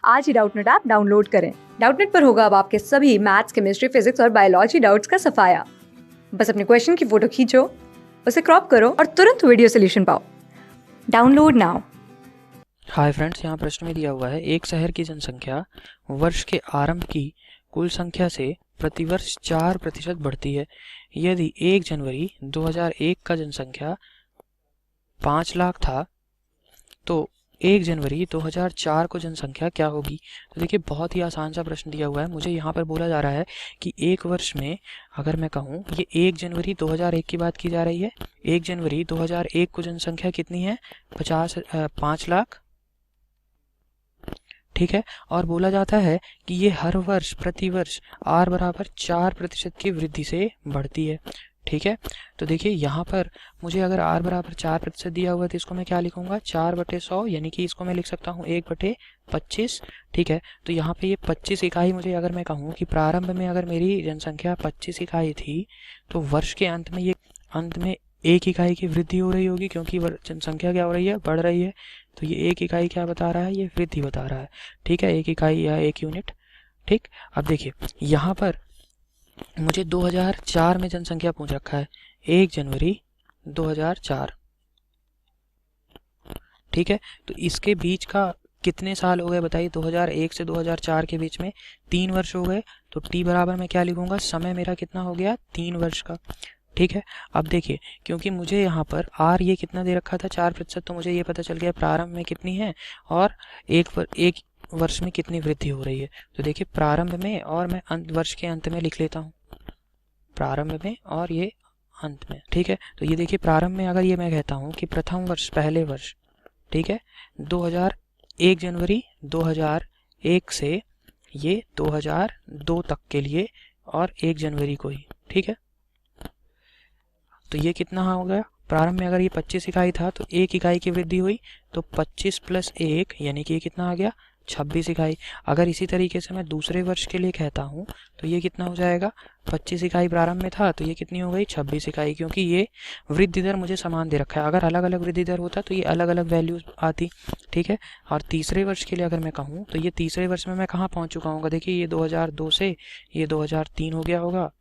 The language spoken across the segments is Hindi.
आज ही डाउटनेट ऐप डाउनलोड करें। डाउटनेट पर होगा अब आपके सभी मैथ्स, केमिस्ट्री, फिजिक्स और बायोलॉजी डाउट्स का सफाया। बस अपने क्वेश्चन की फोटो खींचो, उसे क्रॉप करो और तुरंत वीडियो सोल्यूशन पाओ। Download now. हाय फ्रेंड्स, यहाँ प्रश्न में दिया हुआ है एक शहर की जनसंख्या वर्ष के आरंभ की कुल संख्या से प्रतिवर्ष 4% बढ़ती है। यदि 1 जनवरी 2001 का जनसंख्या 5 लाख था तो 1 जनवरी 2004 को जनसंख्या क्या होगी। तो देखिए, बहुत ही आसान सा प्रश्न दिया हुआ है। मुझे यहाँ पर बोला जा रहा है कि एक वर्ष में अगर मैं कहूँ, ये 1 जनवरी 2001 की बात की जा रही है। 1 जनवरी 2001 को जनसंख्या कितनी है? 5 लाख, ठीक है। और बोला जाता है कि ये हर वर्ष प्रतिवर्ष r बराबर 4% की वृद्धि से बढ़ती है, ठीक है। तो देखिए, यहाँ पर मुझे अगर r बराबर 4% दिया हुआ है तो इसको मैं क्या लिखूंगा? 4/100, यानी कि इसको मैं लिख सकता हूँ 1/25, ठीक है। तो यहाँ पे ये 25 इकाई, मुझे अगर मैं कहूँ कि प्रारंभ में अगर मेरी जनसंख्या 25 इकाई थी तो वर्ष के अंत में 1 इकाई की वृद्धि हो रही होगी, क्योंकि जनसंख्या क्या हो रही है? बढ़ रही है। तो ये 1 इकाई क्या बता रहा है? ये वृद्धि बता रहा है, ठीक है। 1 इकाई या 1 यूनिट, ठीक। अब देखिए, यहाँ पर मुझे 2004 में जनसंख्या पूछ रखा है, 1 जनवरी 2004, ठीक है। तो इसके बीच का कितने साल हो गए बताइए? 2001 से 2004 के बीच में 3 वर्ष हो गए। तो t बराबर मैं क्या लिखूंगा? समय मेरा कितना हो गया? 3 वर्ष का, ठीक है। अब देखिए, क्योंकि मुझे यहाँ पर r ये कितना दे रखा था? 4%, तो मुझे ये पता चल गया प्रारंभ में कितनी है और एक वर्ष में कितनी वृद्धि हो रही है। तो देखिए, प्रारंभ में, और मैं वर्ष के अंत में लिख लेता हूँ, प्रारंभ में और ये अंत में, ठीक है। तो ये देखिए, प्रारंभ में अगर ये मैं कहता हूँ कि प्रथम वर्ष, पहले वर्ष, ठीक है, 1 जनवरी 2001 से ये 2002 तक के लिए, और 1 जनवरी को ही, ठीक है। तो ये कितना हो गया? प्रारंभ में अगर ये 25 इकाई था तो 1 इकाई की वृद्धि हुई, तो 25 + 1 यानी कि ये कितना आ गया? 26 इकाई। अगर इसी तरीके से मैं दूसरे वर्ष के लिए कहता हूँ तो ये कितना हो जाएगा? 25 इकाई प्रारंभ में था तो ये कितनी हो गई? 26 इकाई, क्योंकि ये वृद्धि दर मुझे समान दे रखा है। अगर अलग अलग वृद्धि दर होता तो ये अलग अलग वैल्यूज आती, ठीक है। और तीसरे वर्ष के लिए अगर मैं कहूँ तो ये तीसरे वर्ष में मैं कहाँ पहुँच चुका हूँ? देखिए, ये 2002 से ये 2003 हो गया होगा,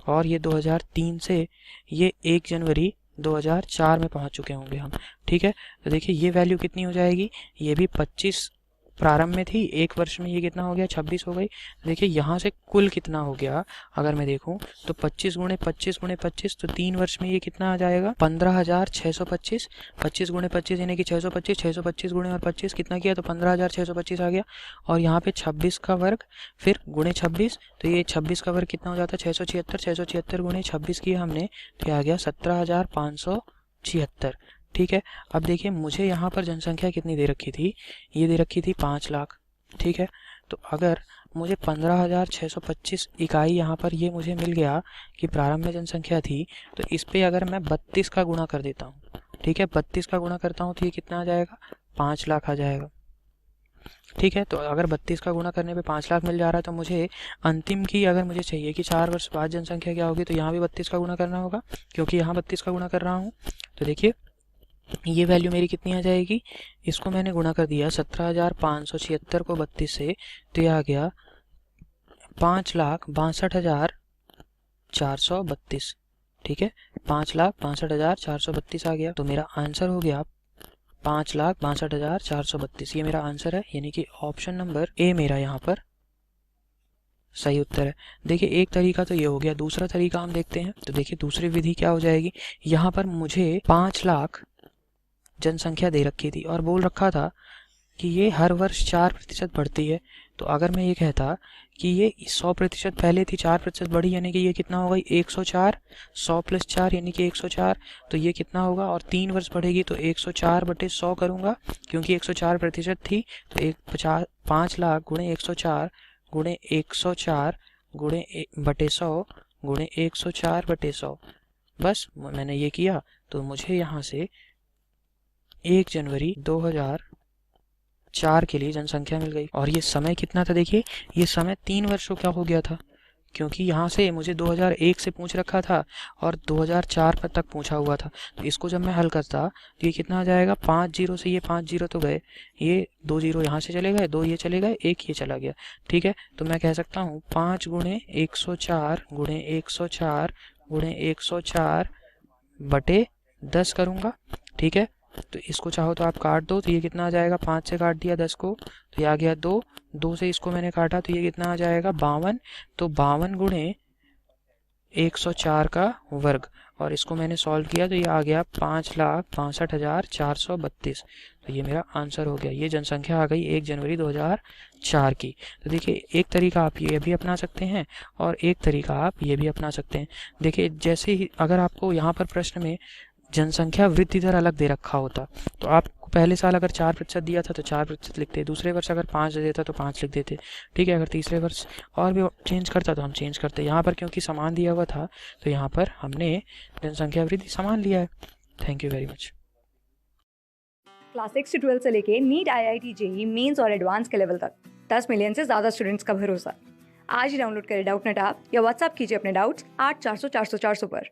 और ये 2003 से ये 1 जनवरी 2004 में पहुंच चुके होंगे हम, ठीक है। तो देखिए, ये वैल्यू कितनी हो जाएगी? ये भी 25 प्रारंभ में थी, 1 वर्ष में ये कितना हो गया? 26 हो गई। तो देखिए, यहाँ से कुल कितना हो गया अगर मैं देखूं तो 25 × 25 × 25, तो 3 वर्ष में ये कितना आ जाएगा? 15,625। 25 × 25 यानी कि 625, 625 गुणे और 25 कितना किया? तो 15,625 आ गया। और यहाँ पे 26 का वर्ग फिर गुणे 26, तो ये 26 का वर्ग कितना हो जाता है? 676। 676 गुणे 26 किया हमने तो ये आ गया 17,576, ठीक है। अब देखिए, मुझे यहाँ पर जनसंख्या कितनी दे रखी थी? ये दे रखी थी 5 लाख, ठीक है। तो अगर मुझे 15,625 इकाई यहाँ पर ये मुझे मिल गया कि प्रारंभ में जनसंख्या थी, तो इस पे अगर मैं 32 का गुणा कर देता हूँ, ठीक है, 32 का गुणा करता हूँ तो ये कितना आ जाएगा? 5 लाख आ जाएगा, ठीक है। तो अगर 32 का गुणा करने पे 5 लाख मिल जा रहा है तो मुझे अंतिम की अगर मुझे चाहिए कि 4 वर्ष बाद जनसंख्या क्या होगी, तो यहाँ भी 32 का गुणा करना होगा, क्योंकि यहाँ 32 का गुणा कर रहा हूँ। तो देखिए, ये वैल्यू मेरी कितनी आ जाएगी? इसको मैंने गुणा कर दिया 17,576 को 32 से, तो ये आ गया 5,62,432, ठीक है। 5,62,432 आ गया। तो मेरा आंसर हो गया 5,62,432। ये मेरा आंसर है, यानी कि ऑप्शन नंबर ए मेरा यहाँ पर सही उत्तर है। देखिए, एक तरीका तो ये हो गया। दूसरा तरीका हम देखते हैं। तो देखिए, दूसरी विधि क्या हो जाएगी? यहाँ पर मुझे 5 लाख जनसंख्या दे रखी थी और बोल रखा था कि ये हर वर्ष 4% बढ़ती है। तो अगर मैं ये कहता कि ये 100% पहले थी, 4% बढ़ी, यानी कि ये कितना हो गई? 104। 100 + 4 यानी कि 104, तो ये कितना होगा? और 3 वर्ष बढ़ेगी तो 104/100 करूँगा, क्योंकि 104% थी। तो 5 लाख गुणे 104 गुणे 104 गुणे बटे 100 गुणे 104/100, बस मैंने ये किया तो मुझे यहाँ से 1 जनवरी 2004 के लिए जनसंख्या मिल गई। और ये समय कितना था? देखिए, ये समय 3 वर्षों का हो गया था, क्योंकि यहाँ से मुझे 2001 से पूछ रखा था और 2004 पर तक पूछा हुआ था। तो इसको जब मैं हल करता तो ये कितना आ जाएगा, 5 जीरो से ये 5 जीरो तो गए, ये 2 जीरो यहाँ से चले गए, 2 ये चले गए, 1 ये चला गया। ठीक है, तो मैं कह सकता हूँ 5 गुणे 104 गुणे 104 गुणे 104 बटे 10 करूँगा। ठीक है, तो इसको चाहो तो आप काट दो, तो ये कितना आ जाएगा, 5 से काट दिया 10 को तो ये आ गया 2, 2 से इसको मैंने काटा तो ये कितना आ जाएगा 52। तो 52 गुणे 104 का वर्ग, और इसको मैंने सॉल्व किया तो ये आ गया 5,62,432। तो ये मेरा आंसर हो गया। ये जनसंख्या आ गई 1 जनवरी 2004 की। तो देखिए, एक तरीका आप ये भी अपना सकते हैं और एक तरीका आप ये भी अपना सकते हैं। देखिए, जैसे ही अगर आपको यहाँ पर प्रश्न में जनसंख्या वृद्धि दर अलग दे रखा होता तो आपको पहले साल अगर 4% दिया था तो 4% लिखते, दूसरे वर्ष अगर 5 दे देता तो 5 लिख देते। ठीक है, अगर तीसरे वर्ष और भी चेंज करता तो हम चेंज करते। यहाँ पर क्योंकि समान दिया हुआ था तो यहाँ पर हमने जनसंख्या वृद्धि समान लिया है। Thank you very much. Class 6 से 12 से लेके नीट, IIT, JEE मेंस और एडवांस के लेवल तक 10 मिलियन से ज़्यादा स्टूडेंट्स का भरोसा। आज ही डाउनलोड करें डाउटनेट ऐप या व्हाट्सएप कीजिए अपने डाउट्स 8400 400 400 पर।